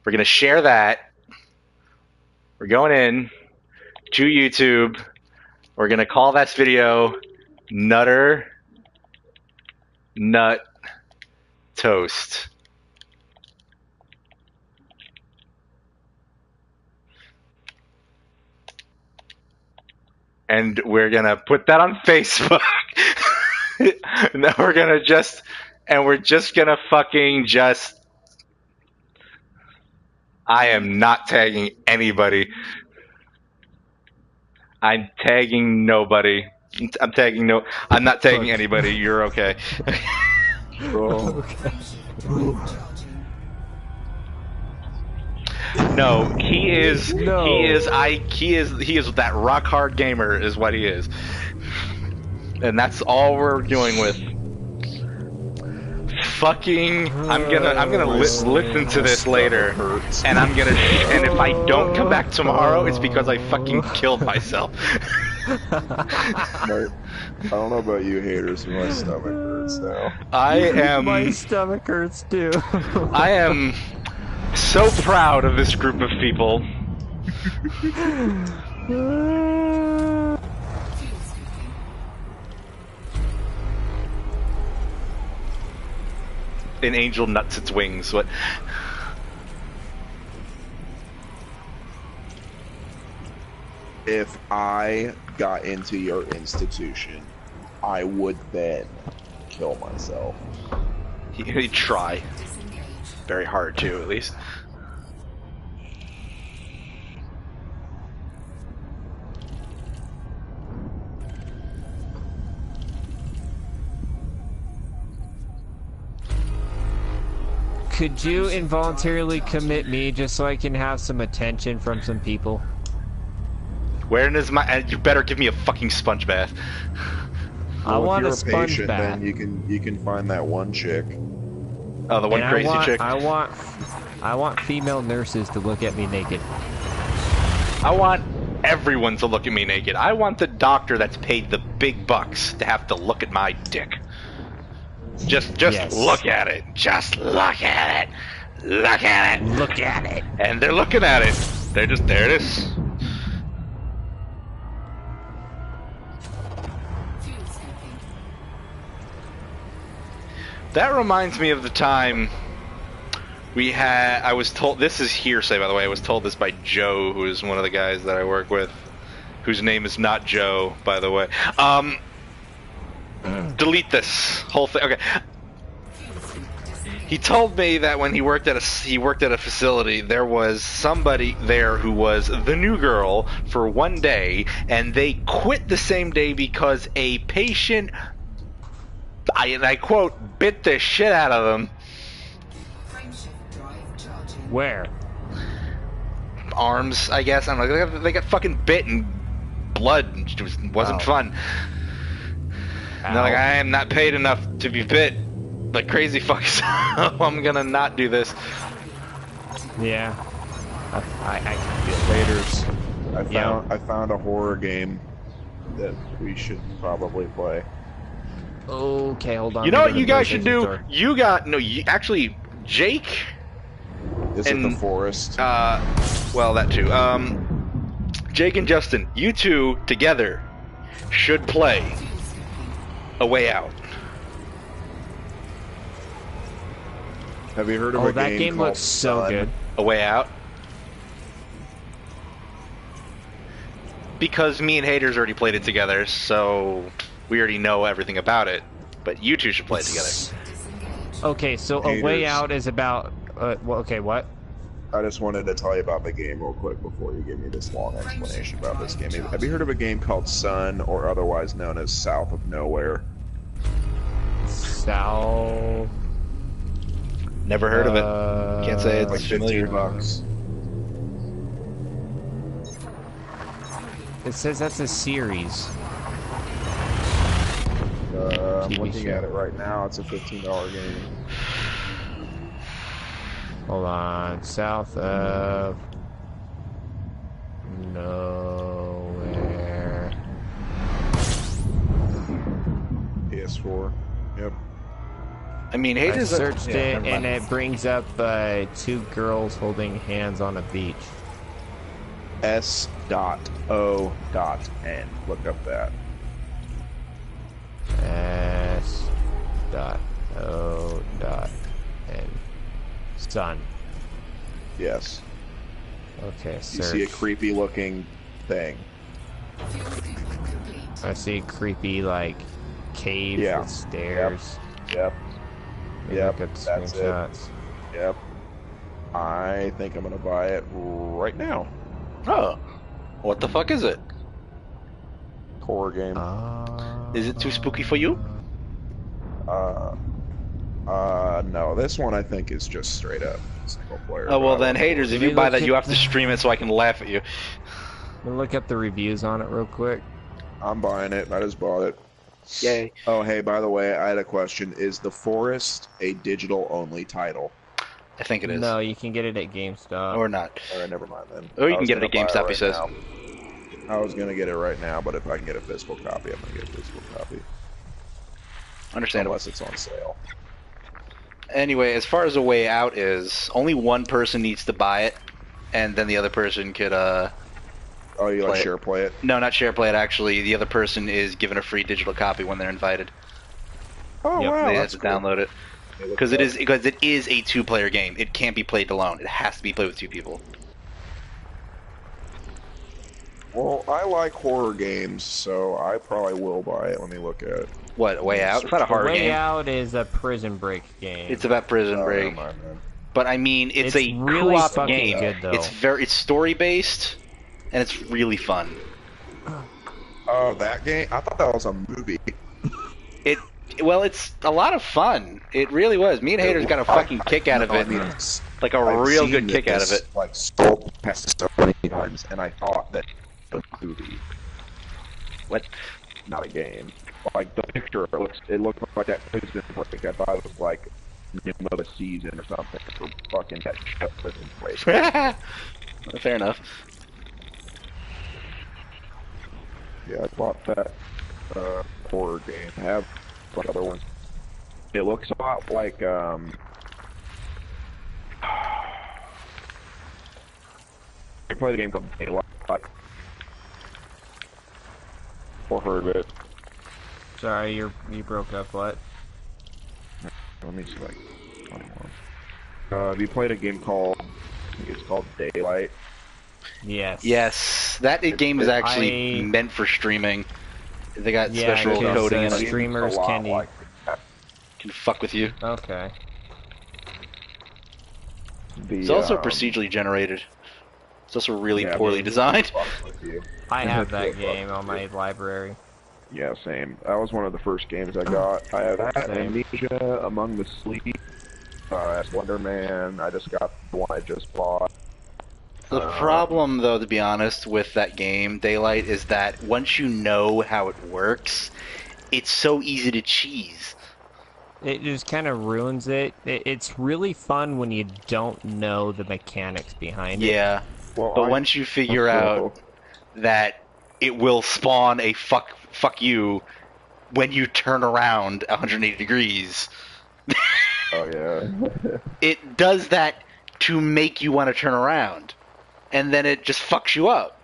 We're gonna share that. We're going in to YouTube. We're gonna call that video Nutter Nut Toast. And we're gonna put that on Facebook. And then we're just gonna fucking just. I am not tagging anybody. I'm tagging nobody. I'm not tagging anybody. You're okay. Okay. No, he is. No. He is that rock hard gamer. Is what he is. And that's all we're dealing with. Fucking, I'm gonna listen to this later, and and if I don't come back tomorrow, it's because I fucking killed myself. I don't know about you haters, but my stomach hurts now. My stomach hurts too. I am so proud of this group of people. An angel nuts its wings. What? If I got into your institution, I would then kill myself. He'd try. Very hard too, at least. Could you involuntarily commit me just so I can have some attention from some people? Where is my? You better give me a fucking sponge bath. I want a if you're sponge patient, bath. then you can find that one chick. Oh, the one And crazy chick. I want female nurses to look at me naked. I want everyone to look at me naked. I want the doctor that's paid the big bucks to have to look at my dick. Just Yes. look at it. Just look at it. Look at it. Look at it. And they're looking at it. They're just, there it is. That reminds me of the time we had, I was told, this is hearsay by the way, I was told this by Joe, who is one of the guys that I work with, whose name is not Joe, by the way. Delete this whole thing. Okay. He told me that when he worked at a facility, there was somebody there who was the new girl for one day, and they quit the same day because a patient, and I quote, bit the shit out of them. Where? Arms, I guess. I don't know. They got fucking bit and blood. It wasn't fun. And they're like, I am not paid enough to be bit like crazy fucks. I'm gonna not do this. Yeah. I can feel it. I found a horror game that we should probably play. Okay, hold on. You know what you guys should do? Actually, Jake. Is it The Forest? Well, that too. Jake and Justin, you two together should play A Way Out. Have you heard of Oh, a that game game called looks so Sun? good. A Way Out? Because me and Haters already played it together, so we already know everything about it. But you two should play it together. Okay, so A Way Haters. Out is about... well, okay, what? I just wanted to tell you about the game real quick before you give me this long explanation about this game. Have you heard of a game called Sun, or otherwise known as South of Nowhere? South... Never heard of it. Can't say it's Like familiar. $15. It says that's a series. I'm TV looking show. at it right now. It's a $15 game. Hold on. South of... Nowhere. PS4. Yep. I mean, I haters. searched it never and mind. it brings up 2 girls holding hands on a beach. S.O.N. Look up that. S.O.N. Sun. Yes. Okay, You search. see a creepy looking thing. I see a creepy, like, cave Yeah. with stairs. Yep. Let me Yep, look at the that's it. screenshots. Yep. I think I'm gonna buy it right now. Oh, what the fuck is it? Horror game. Is it too spooky for you? No. This one I think is just straight up single player. Oh well, but I then don't haters. know. If Let you me buy look that, you at have to stream it so I can laugh at you. Let me look up the reviews on it real quick. I'm buying it. I just bought it. Yay! Oh, hey, by the way, I had a question. Is The Forest a digital-only title? I think it is. No, you can get it at GameStop. Or not. All right, never mind then. Or you I can was get it at gonna buy GameStop, he right says. now. I was gonna get it right now, but if I can get a physical copy, I'm gonna get a physical copy. Understandable. Unless it's on sale. Anyway, as far as a way out is, only one person needs to buy it, and then the other person could Oh, you Play like it. share play it? no, not share play it. Actually, the other person is given a free digital copy when they're invited. Oh Yep, wow, They have that's to cool. download it Hey, look because at it is a 2-player game. It can't be played alone. It has to be played with 2 people. Well, I like horror games, so I probably will buy it. Let me look at it. What, Way Out? It's not a The horror Way game. Out is a Prison Break game. It's about Prison Oh, Break. never mind, then. But I mean, it's a really co-op fucking game. good, though. It's story based, and it's really fun. Oh, that game? I thought that was a movie. Well, it's a lot of fun. It really was. Me and Haters got a fucking kick out of it. Like a I've real seen good kick out of this, it. Like sold past so many times, and I thought that it was a movie, What? not a game. Like the picture, it looked like that Prison Break. I thought it was like name of a season or something for fucking that Prison Break. Fair enough. Yeah, I bought that horror game. I have like other ones. It looks a lot like I played a game called Daylight. Or heard of it. Sorry, you broke up. What? Let me see, like, have you played a game called, I think it's called Daylight? Yes. Yes, that game is actually I- meant for streaming. They got Yeah, special because, coding in uh, it. streamers It's a lot can- like that. Can fuck with you. Okay. It's also procedurally generated. It's also really yeah, poorly but- designed. fuck with you. I have that Fuck game with on my you. library. Yeah, same. That was one of the first games I got. I have that, Same. Amnesia, Among the Sleep, Slender Man. I just got the one I just bought. The problem, though, to be honest, with that game, Daylight, is that once you know how it works, it's so easy to cheese. It just kind of ruins it. It's really fun when you don't know the mechanics behind it. Yeah, Well, but once you figure out that it will spawn a fuck you when you turn around 180 degrees, Oh yeah. it does that to make you want to turn around, and then it just fucks you up.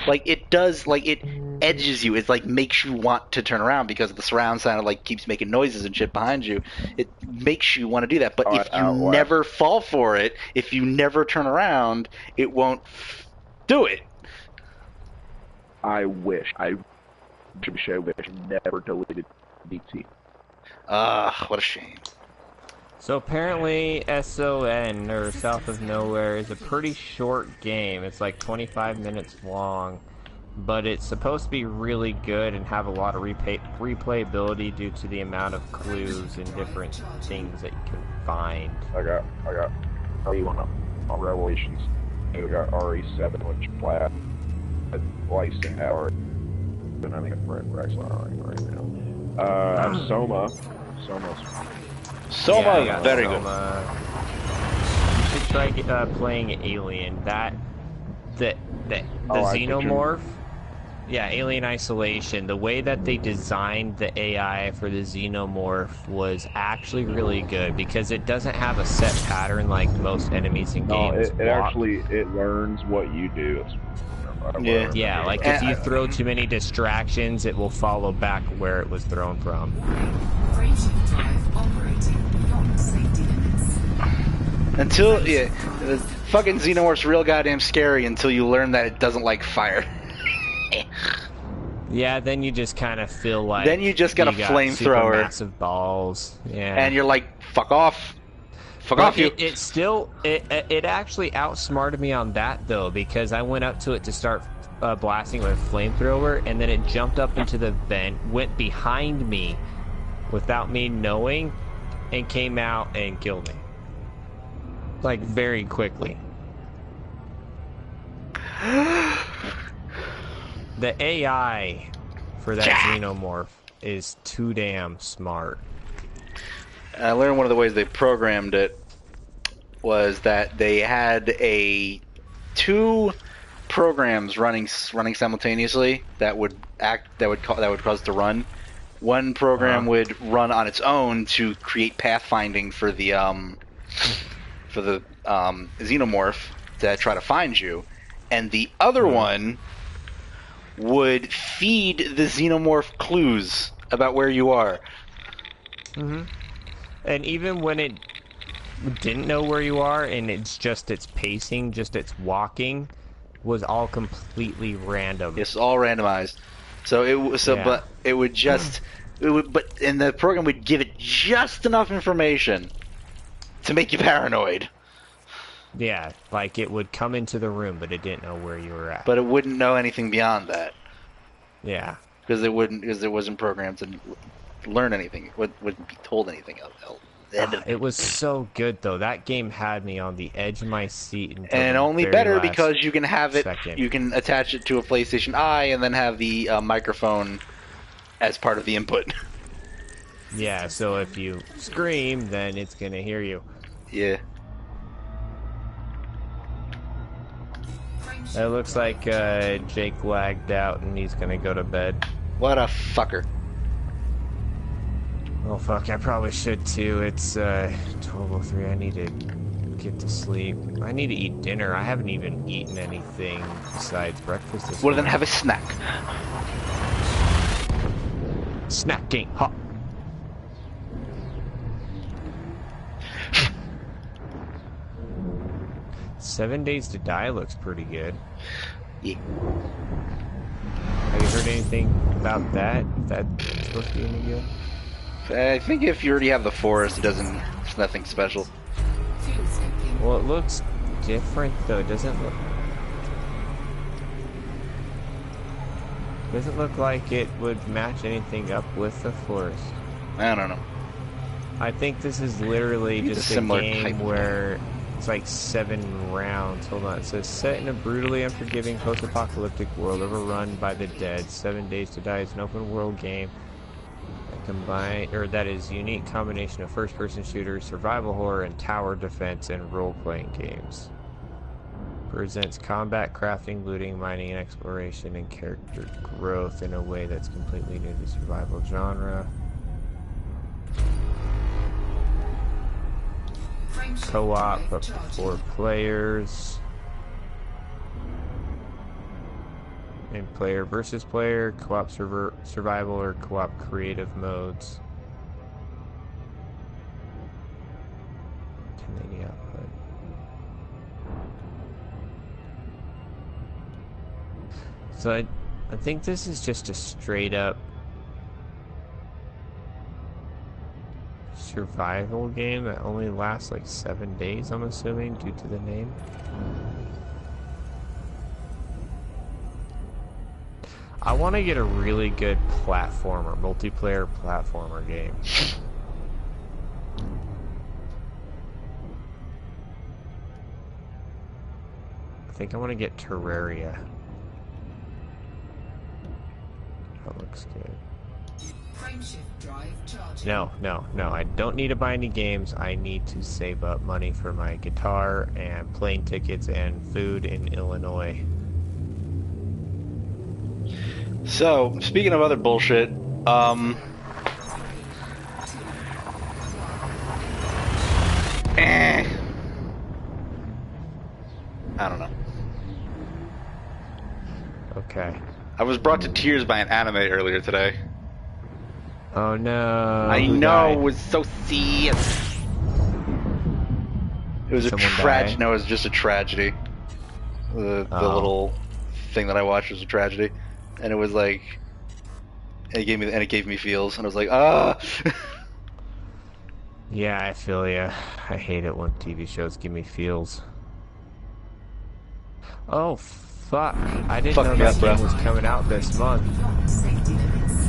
Like it does, like it edges you. It like makes you want to turn around because the surround sound like keeps making noises and shit behind you. It makes you want to do that. But Oh, if you outlast. never fall for it, if you never turn around, it won't do it. I wish I never deleted DT. What a shame. So apparently SON, or South of Nowhere, is a pretty short game. It's like 25 minutes long, but it's supposed to be really good and have a lot of replayability due to the amount of clues and different things that you can find. I got RE1 on Revelations. I got RE7, which flat licensing hour. And I think I'm right now. I have Soma. Soma, Yeah, I got very Soma. You should try playing Alien. The Oh, I think Xenomorph Yeah, Alien Isolation. The way that they designed the AI for the Xenomorph was actually really good because it doesn't have a set pattern like most enemies in No, games it walk. actually learns what you do. Yeah. Yeah, like if you throw too many distractions, it will follow back where it was thrown from. Frameshift drive operating beyond safety limits. Until the fucking Xenomorph's real goddamn scary until you learn that it doesn't like fire. Yeah, then you just kind of feel like Then you just got a flamethrower. massive balls. Yeah, And you're like, fuck off. Fuck but off, you. it actually outsmarted me on that though, because I went up to it to start blasting with a flamethrower, and then it jumped up into the vent, went behind me without me knowing, and came out and killed me. Like very quickly. The AI for that Xenomorph is too damn smart. I learned one of the ways they programmed it was that they had two programs running simultaneously that would cause it to run. One program would run on its own to create pathfinding for the Xenomorph to try to find you, and the other one would feed the Xenomorph clues about where you are. Mm-hmm. And even when it didn't know where you are, and it's just its pacing, just its walking, was all completely random. It's all randomized. So but it would just and the program would give it just enough information to make you paranoid. Yeah, like it would come into the room, but it didn't know where you were at. But it wouldn't know anything beyond that. Yeah. Because it wasn't programmed to learn anything. It wouldn't be told anything else. It was so good though. That game had me on the edge of my seat. And only better because you can have it. second. You can attach it to a PlayStation Eye and then have the microphone as part of the input. Yeah. So if you scream, then it's gonna hear you. Yeah. It looks like Jake lagged out and he's gonna go to bed. What a fucker. Oh fuck, I probably should too. It's 12:03. I need to get to sleep. I need to eat dinner. I haven't even eaten anything besides breakfast this Well, then morning. have a snack. Snacking. Hot. Seven Days to Die looks pretty good. Yeah. Have you heard anything about that? That's supposed to be any good? I think if you already have the forest, it's nothing special. Fuels complete. Well, it looks different though. It doesn't look like it would match anything up with the forest. I don't know. I think this is literally It's just a a similar game type. where it's like 7 rounds. Hold on. It says set in a brutally unforgiving post-apocalyptic world overrun by the dead. 7 Days to Die is an open-world game that is unique combination of first-person shooters, survival horror, and tower defense and role-playing games. Presents combat, crafting, looting, mining, and exploration, and character growth in a way that's completely new to the survival genre. Frameshift Co-op drive up to charging. 4 players. And player versus player, co-op survival, or co-op creative modes. 1080 output. So I think this is just a straight up survival game that only lasts like 7 days, I'm assuming, due to the name. I want to get a really good multiplayer platformer game. I think I want to get Terraria. That looks good. Frameshift drive charging. No, I don't need to buy any games. I need to save up money for my guitar and plane tickets and food in Illinois. So, speaking of other bullshit, I don't know. Okay. I was brought to tears by an anime earlier today. Oh no. I Who know, died? it was so sad. It was Someone a tragedy. died? No, it was just a tragedy. The Oh. little thing that I watched was a tragedy, and it was like, it gave me feels, and I was like, ah. Yeah, I feel ya. I hate it when TV shows give me feels. Oh, fuck. I didn't Fuck know me that up, bro. game was coming out this month. Beyond safety limits.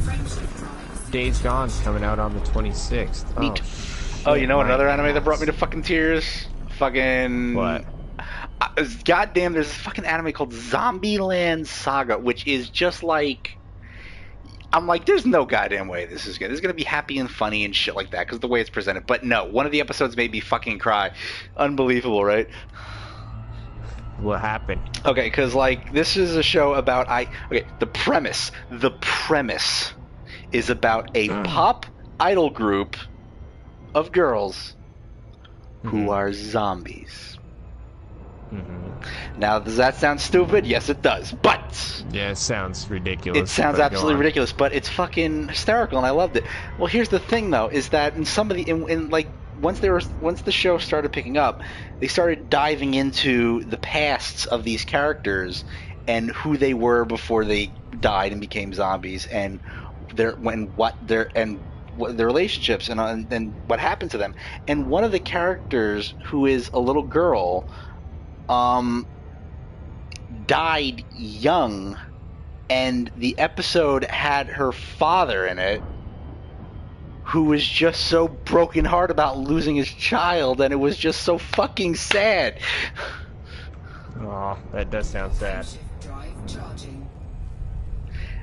Friendship drives. Days Gone's coming out on the 26th. Neat. Oh, Oh, you know shit, another my anime that brought me to ass. fucking tears? Fucking... What? Goddamn, there's this fucking anime called Zombieland Saga, which is just like... I'm like, there's no goddamn way this is good. This is gonna be happy and funny and shit like that, because the way it's presented. But no, one of the episodes made me fucking cry. Unbelievable, right? What happened? Okay, because like this is a show about the premise is about a pop idol group of girls who are zombies. Now, does that sound stupid? Yes, it does. But Yeah, it sounds ridiculous. it sounds but go absolutely on. ridiculous, but it's fucking hysterical, and I loved it. Well, here's the thing, though, is that in some of the once the show started picking up, they started diving into the pasts of these characters and who they were before they died and became zombies, and their relationships and what happened to them. And one of the characters, who is a little girl, died young, and the episode had her father in it, who was just so brokenhearted about losing his child, and it was just so fucking sad. Oh, that does sound sad. Friendship drive charging.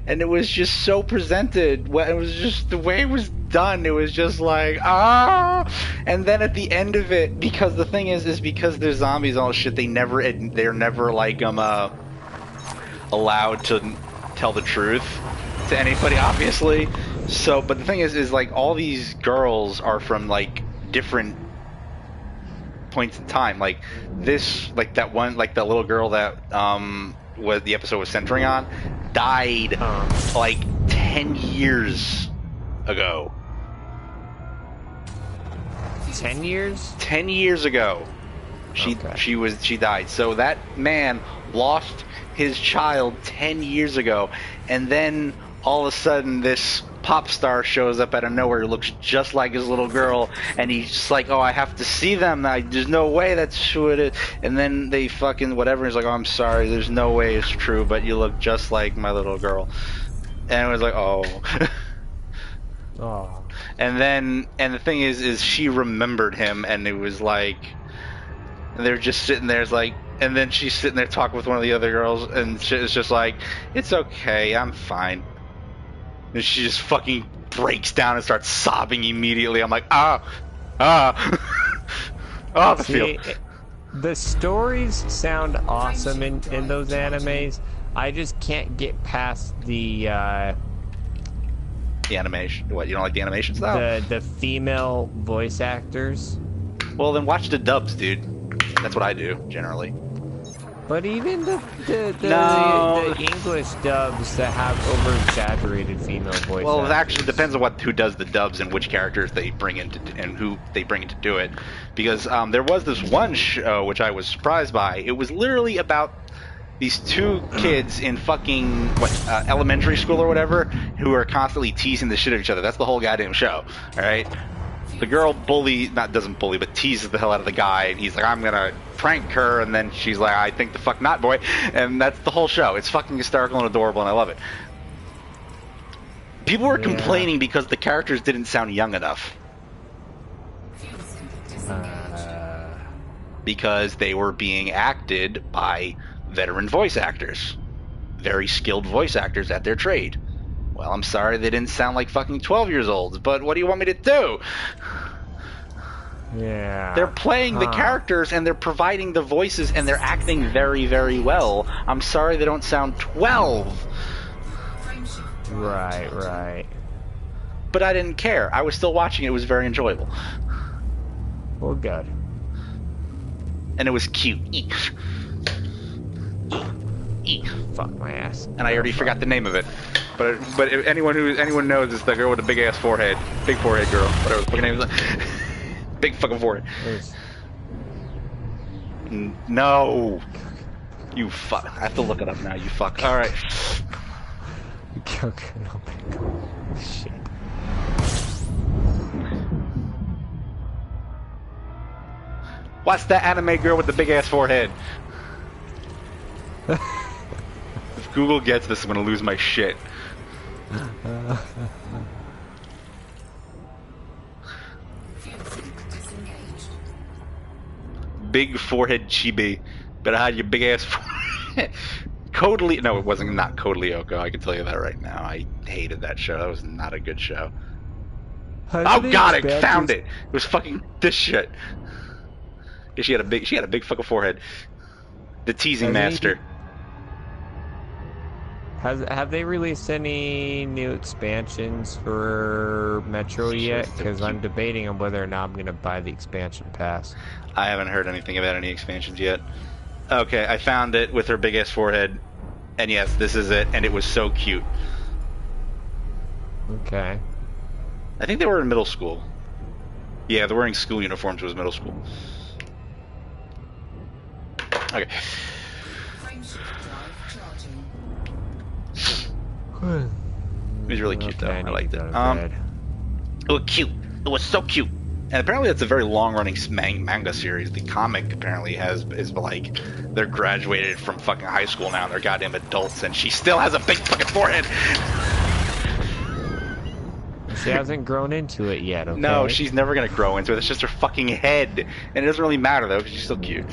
And it was just so presented. It was just the way it was done. It was just like, ah. And then at the end of it, because the thing is because they're zombies and all this shit, they're never like allowed to tell the truth to anybody, obviously. So, but the thing is like all these girls are from like different points in time. Like this, like that one, like the little girl that was the episode was centering on, died like 10 years ago. 10 years? 10 years ago, she died. So that man lost his child 10 years ago, and then all of a sudden this pop star shows up out of nowhere who looks just like his little girl, and he's just like, oh, I have to see them. There's no way that's who it is. And then they fucking whatever. He's like, oh, I'm sorry, there's no way it's true, but you look just like my little girl. And it was like, oh. Oh. And the thing is she remembered him, and it was like, and they're just sitting there, it's like, and then she's sitting there talking with one of the other girls, and it's just like, it's okay, I'm fine. And she just fucking breaks down and starts sobbing immediately. I'm like, oh, the feel. The stories sound awesome in those animes. I just can't get past the animation. What, you don't like the animation style? the female voice actors. Well, then watch the dubs, dude. That's what I do generally. But even the No. English dubs that have over-exaggerated female voice Well, it actors. actually depends on who does the dubs and which characters they bring in and who they bring in to do it. Because there was this one show which I was surprised by. It was literally about these two kids in fucking elementary school or whatever, who are constantly teasing the shit out of each other. That's the whole goddamn show. All right. The girl doesn't bully, but teases the hell out of the guy, and he's like, I'm gonna prank her, and then she's like, I think the fuck not, boy. And that's the whole show. It's fucking hysterical and adorable, and I love it. People were complaining because the characters didn't sound young enough. Fuels can be disengaged. Because they were being acted by veteran voice actors. Very skilled voice actors at their trade. Well, I'm sorry they didn't sound like fucking 12 years old, but what do you want me to do? Yeah. They're playing the Huh. characters and they're providing the voices and they're acting very, very well. I'm sorry they don't sound 12, Frameshift drive Right, charging. right. but I didn't care. I was still watching it. It was very enjoyable. Well, good. And it was cute. Eek. Eek. Fuck my ass. And I already forgot the name of it. But if anyone knows, it's the girl with the big ass forehead. Big forehead girl. Whatever the fucking name is. Big fucking forehead. There's- No. You fuck. I have to look it up now, you fuck. Alright. Okay, oh my god. Shit. What's that anime girl with the big ass forehead? If Google gets this, I'm gonna lose my shit. Fuel sync disengaged. Big forehead chibi. Better hide your big ass forehead. Code no, it wasn't not Code Lyoko. I can tell you that right now. I hated that show. That was not a good show. Oh god, I found it. It was fucking this shit. Yeah, she had a big fucking forehead. The teasing Hasn't he- master. Have they released any new expansions for Metro yet? Because I'm debating on whether or not I'm gonna buy the expansion pass. I haven't heard anything about any expansions yet. Okay, I found it with her big ass forehead. And yes, this is it, and it was so cute. Okay. I think they were in middle school. Yeah, they're wearing school uniforms. It was middle school. Okay. Frameshift drive charging. It was really cute, though. Okay, I need liked to it. go to bed. It was cute. It was so cute. And apparently, it's a very long-running manga series. The comic apparently is like they're graduated from fucking high school now. And they're goddamn adults, and she still has a big fucking forehead. She hasn't grown into it yet, okay? No, she's never gonna grow into it. It's just her fucking head, and it doesn't really matter though, because she's still cute.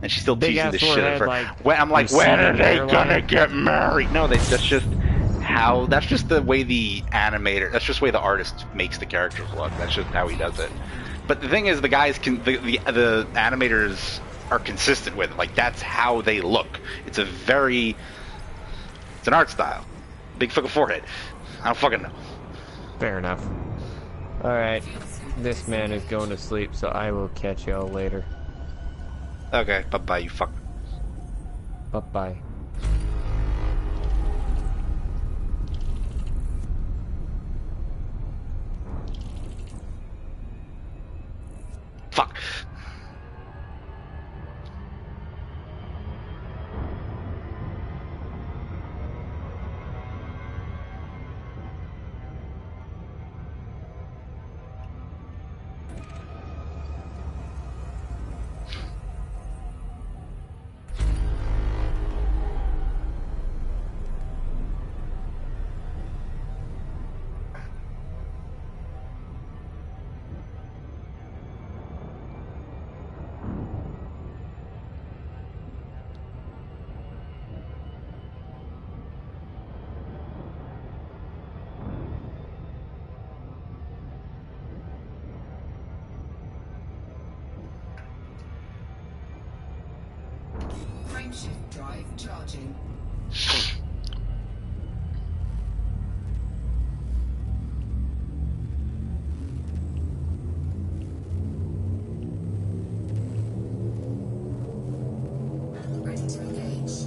And she's still Big teasing ass the shit out of forehead, her. like, When, I'm like, you when see are the they hairline? gonna get married? No, that's just how. That's just the way the animator. That's just the way the artist makes the characters look. That's just how he does it. But the thing is, the guys can the animators are consistent with it. Like that's how they look. It's an art style. Big fucking forehead. I don't fucking know. Fair enough. Alright. This man is going to sleep, so I will catch y'all later. Okay, bye bye, you fuck. Bye-bye. Fuck. Frameshift drive charging. Ready to engage.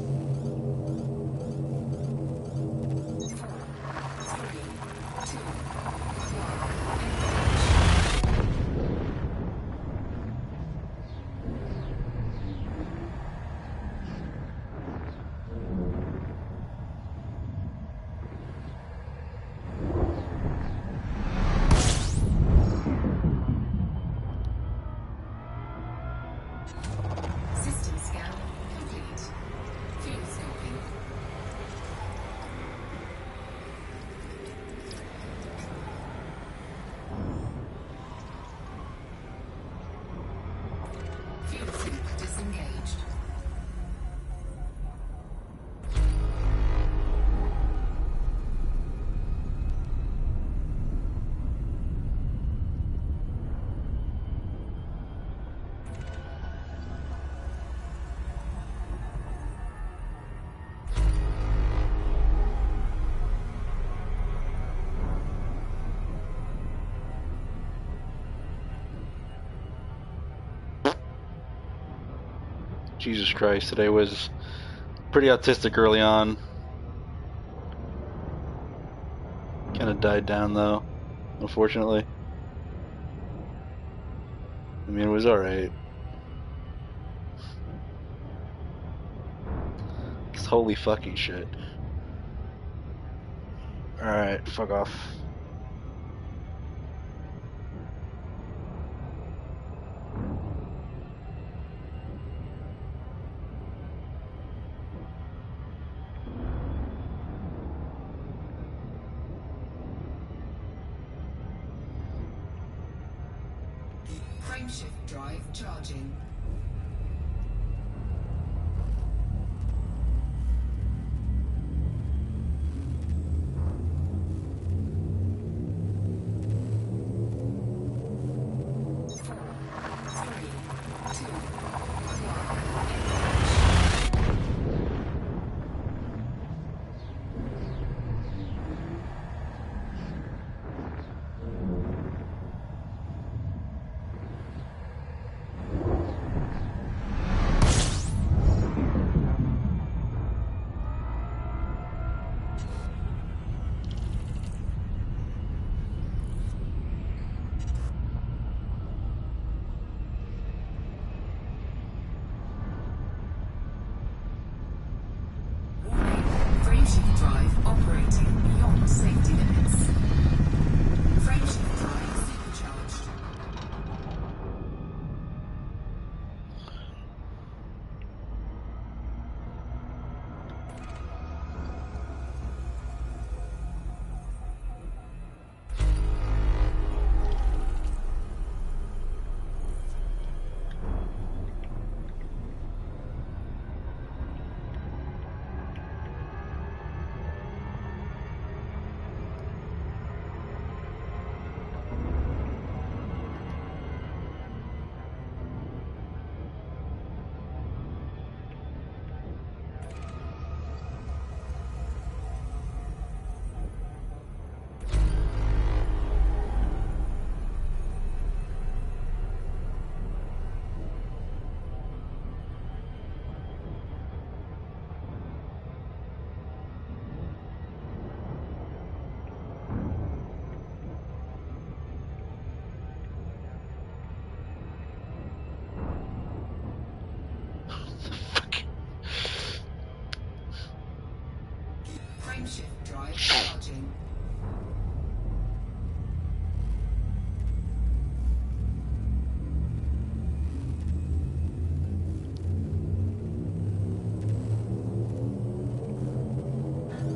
4, 3, 2, 1. Jesus Christ, today was pretty autistic early on. Kind of died down though, unfortunately. I mean, it was alright. Holy fucking shit. Alright, fuck off. Frameshift drive charging. Frameshift drive operating beyond safety limits. Frameshift drive supercharged. Frameshift drive charging.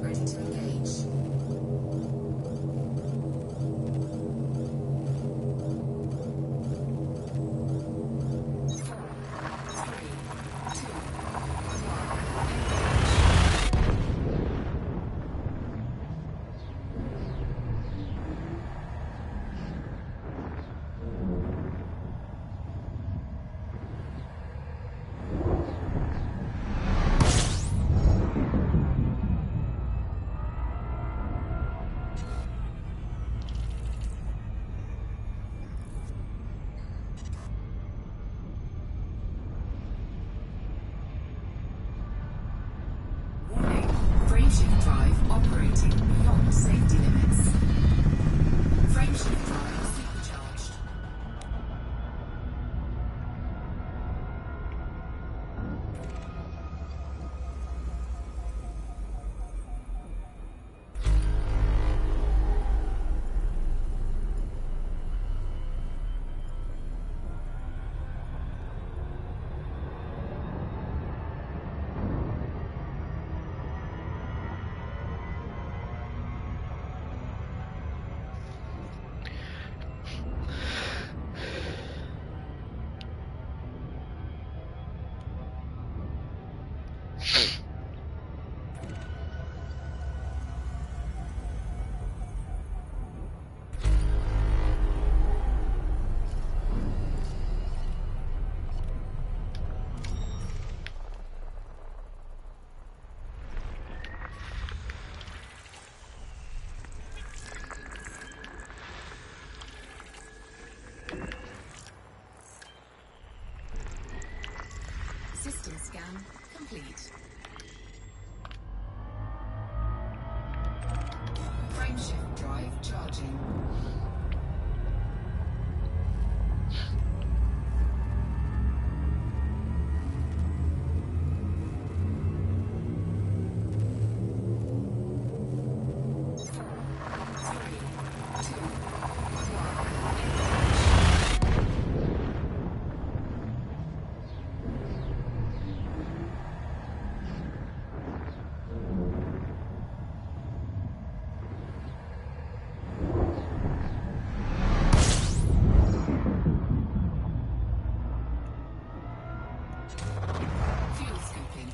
Ready to engage. Warning, frameshift drive operating beyond safety limits. Frameshift drive supercharged. complete. Frameshift drive charging. Fuel scooping.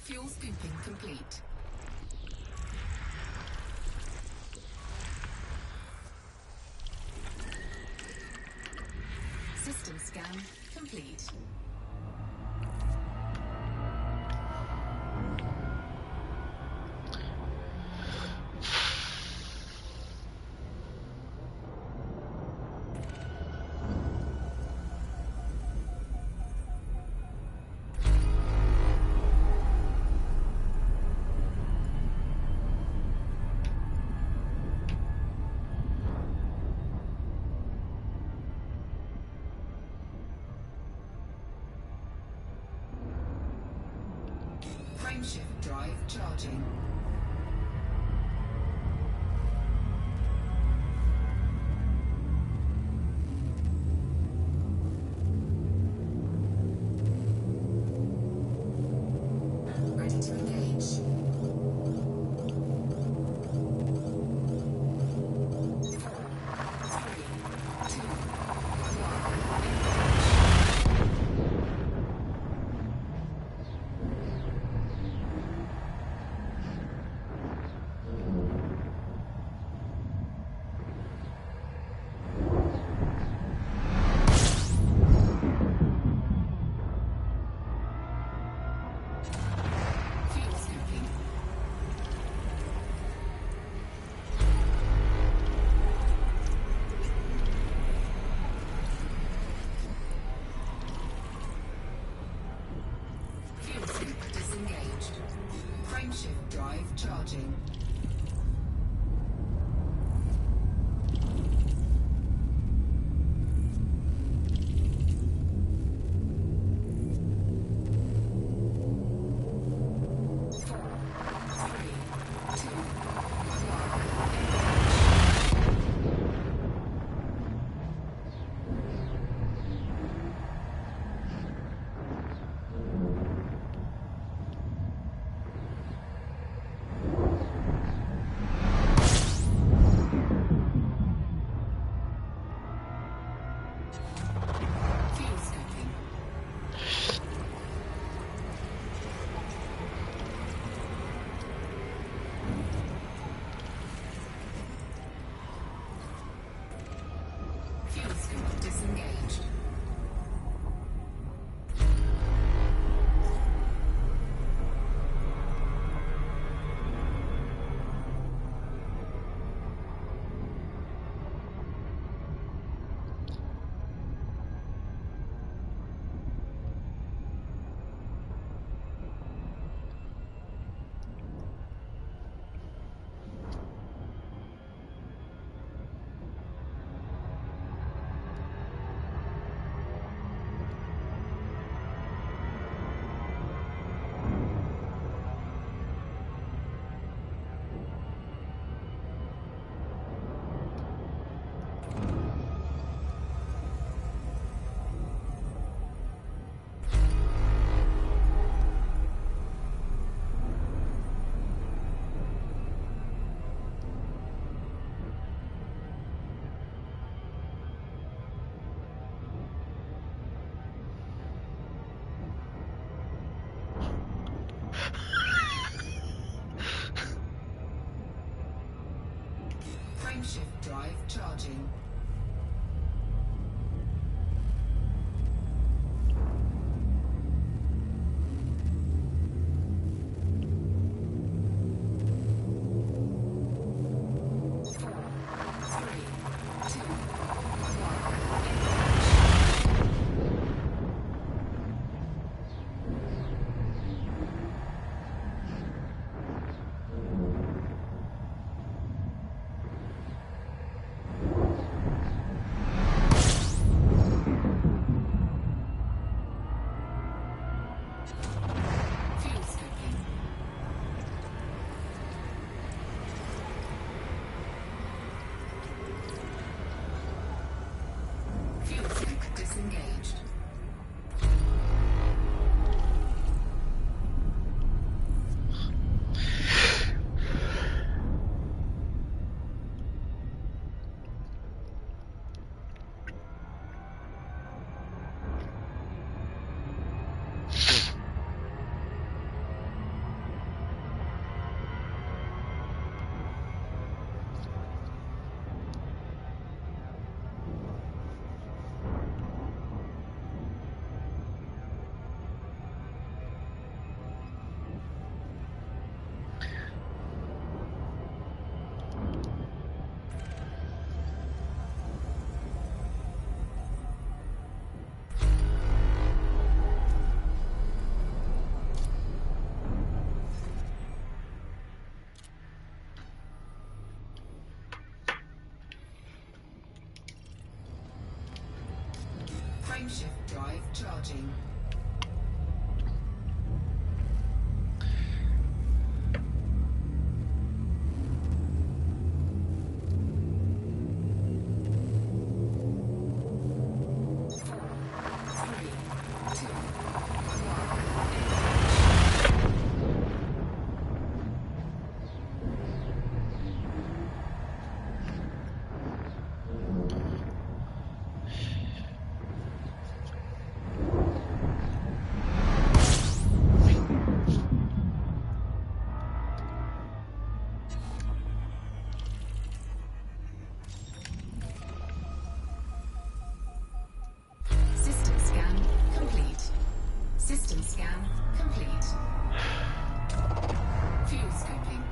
Fuel scooping complete. System scan complete. Frameshift drive charging. Ready to engage. Fuel scooping. Fuel scoop disengaged. Frameshift drive charging. Frameshift drive charging. Disengaged. Frameshift drive charging. System scan complete. System scan complete. Fuel scoping.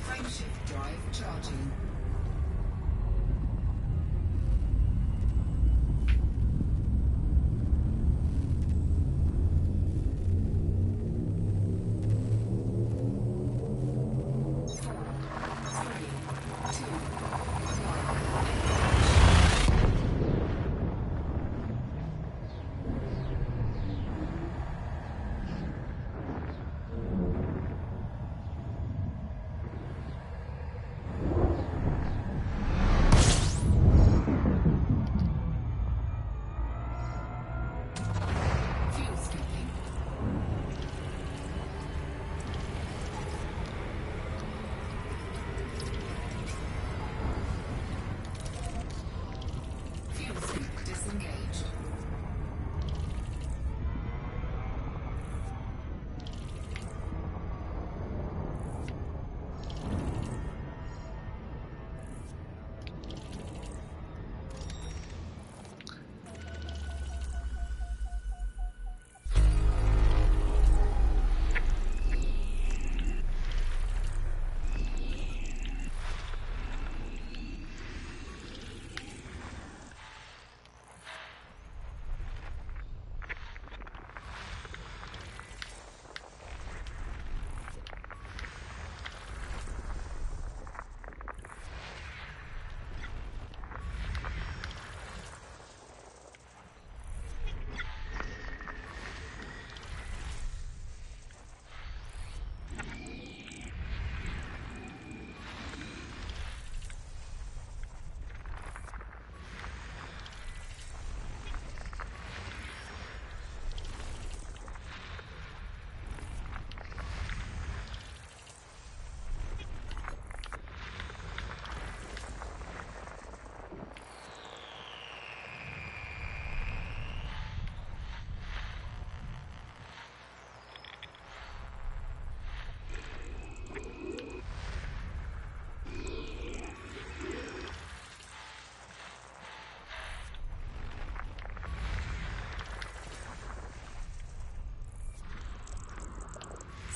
Frameshift drive charging.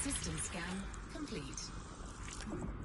System scan complete.